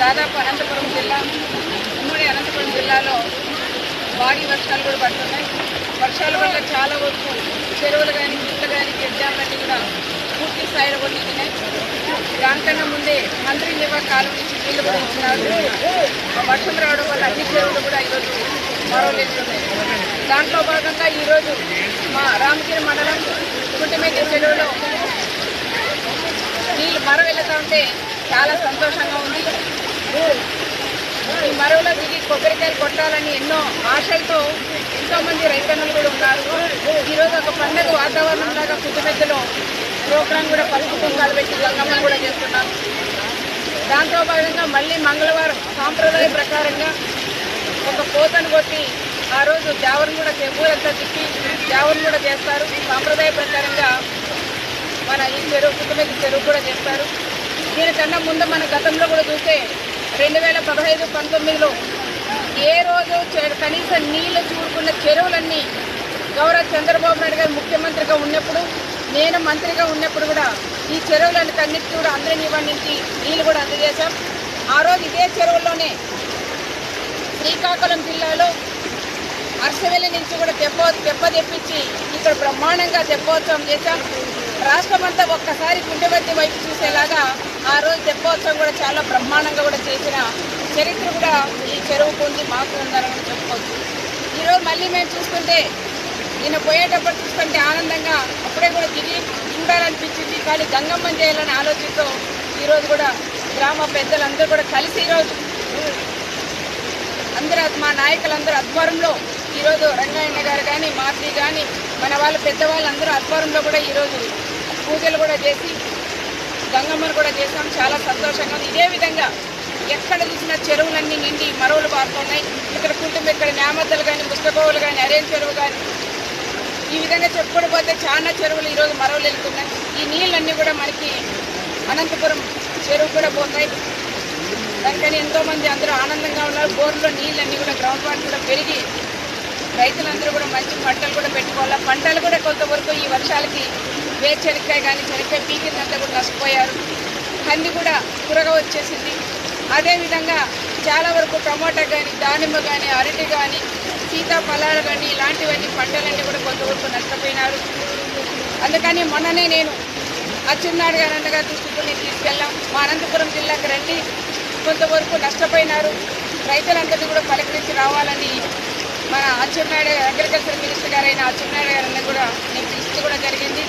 దాదాపు అనంతపురం జిల్లా ఉమ్మడి అనంతపురం జిల్లాలో భారీ వర్షాలు కూడా పడుతున్నాయి. వర్షాల వల్ల చాలా వరకు చెరువులు కానీ గుట్లు కానీ గిడ్డాలన్నీ కూడా పూర్తి స్థాయిలో కూడా నిండినాయి. దానికన్నా ముందే మంత్రి నివా కాలం నుంచి నీళ్లు కూడా ఇచ్చినారు. వర్షం రావడం వల్ల అన్ని చెరువులు కూడా ఈరోజు మరవలేస్తున్నాయి. దాంట్లో భాగంగా ఈరోజు మా రామగిరి మండలం కుంటిమేక చెరువులో నీళ్ళు మరవ వెళ్తూ ఉంటే చాలా సంతోషంగా ఉంది. ఈ మరవలో దిగి కొబ్బరికాయలు కొట్టాలని ఎన్నో ఆశలతో ఎంతోమంది రైతన్నులు కూడా ఉన్నారు. ఈరోజు ఒక పండుగ వాతావరణం లాగా కుంటిమేకలో ప్రోగ్రాం కూడా పసుపు కుంకాలు పెట్టి గంగమ్మ కూడా చేస్తున్నాం. దాంతో భాగంగా మళ్ళీ మంగళవారం సాంప్రదాయ ప్రకారంగా ఒక పోతను కొట్టి ఆ రోజు జావరం కూడా ఊరంతా తిప్పి జావరం కూడా చేస్తారు. సాంప్రదాయ ప్రకారంగా మన ఈ చెరువు కుంటిమేక చెరువు కూడా చేస్తారు. దీనికన్నా ముందు మన గతంలో కూడా చూస్తే 2015-19లో ఏ రోజు కనీసం నీళ్లు చూడుకున్న చెరువులన్నీ గౌరవ చంద్రబాబు నాయుడు గారు ముఖ్యమంత్రిగా ఉన్నప్పుడు, నేను మంత్రిగా ఉన్నప్పుడు కూడా ఈ చెరువులన్నిటికీ కూడా అందరినీ ఇవ్వడానికి నీళ్ళు కూడా అందజేశాం. ఆ రోజు ఇదే చెరువుల్లోనే శ్రీకాకుళం జిల్లాలో అరసవెల్లి నుంచి కూడా తెప్ప తెప్పించి ఇక్కడ బ్రహ్మాండంగా తెప్పోత్సవం చేశాం. రాష్ట్రమంతా ఒక్కసారి కుండవెత్తి వైపు చూసేలాగా ఆ రోజు తెప్పోత్సవం కూడా చాలా బ్రహ్మాండంగా కూడా చేసిన చరిత్ర కూడా ఈ చెరువుకు ఉంది, మాకు ఉందని చెప్పుకోవచ్చు. ఈరోజు మళ్ళీ మేము చూసుకుంటే ఈయన పోయేటప్పుడు చూస్తుంటే ఆనందంగా అప్పుడే కూడా దిగి చూడాలనిపించింది. కానీ గంగమ్మని చేయాలని ఆలోచనతో ఈరోజు కూడా గ్రామ పెద్దలందరూ కూడా కలిసి ఈరోజు మా నాయకులందరూ ఆధ్వర్యంలో ఈరోజు రంగాయణ గారు కానీ మారుతి కానీ మన వాళ్ళ పెద్దవాళ్ళందరూ ఆధ్వర్యంలో కూడా ఈరోజు పూజలు కూడా చేసి గంగమ్మను కూడా చేసాం. చాలా సంతోషంగా ఉంది. ఇదే విధంగా ఎక్కడ చూసినా చెరువులన్నీ నిండి మరవలు పారుతున్నాయి. ఇక్కడ కుంటిమేక నేమద్దలు కానీ ముస్తకోవులు కానీ అరేం చెరువు కానీ ఈ విధంగా చెప్పుకోకపోతే చాలా చెరువులు ఈరోజు మరవలు వెళ్తున్నాయి. ఈ నీళ్ళన్నీ కూడా మనకి అనంతపురం చెరువు కూడా పోతాయి. దానికని ఎంతోమంది అందరూ ఆనందంగా ఉన్నారు. బోర్లో నీళ్ళన్నీ కూడా గ్రౌండ్ వాటర్ కూడా పెరిగి రైతులందరూ కూడా మంచి పంటలు కూడా పెట్టుకోవాలి. పంటలు కూడా కొంతవరకు ఈ వర్షాలకి వేరుశనక్కాయ కానీ శనక్కాయ పీకిందంతా కూడా నష్టపోయారు. కంది కూడా కురగా వచ్చేసింది. అదేవిధంగా చాలా వరకు టమాటా కానీ దానిమ్మ కానీ అరటి కానీ సీతాఫలాలు కానీ ఇలాంటివన్నీ పంటలన్నీ కూడా కొంతవరకు నష్టపోయినారు. అందుకని మొన్ననే నేను అచ్చెన్నాయుడు గారు అన్నగా దృష్టిని తీసుకెళ్ళాం. మా అనంతపురం జిల్లాకి రండి, కొంతవరకు నష్టపోయినారు రైతులందరినీ కూడా పలకరించి రావాలని మన అచ్చెన్నాయుడు అగ్రికల్చర్ మినిస్టర్ గారైన అచ్చెన్నాయుడు గారన్న కూడా నేను పిలిచి కూడా జరిగింది.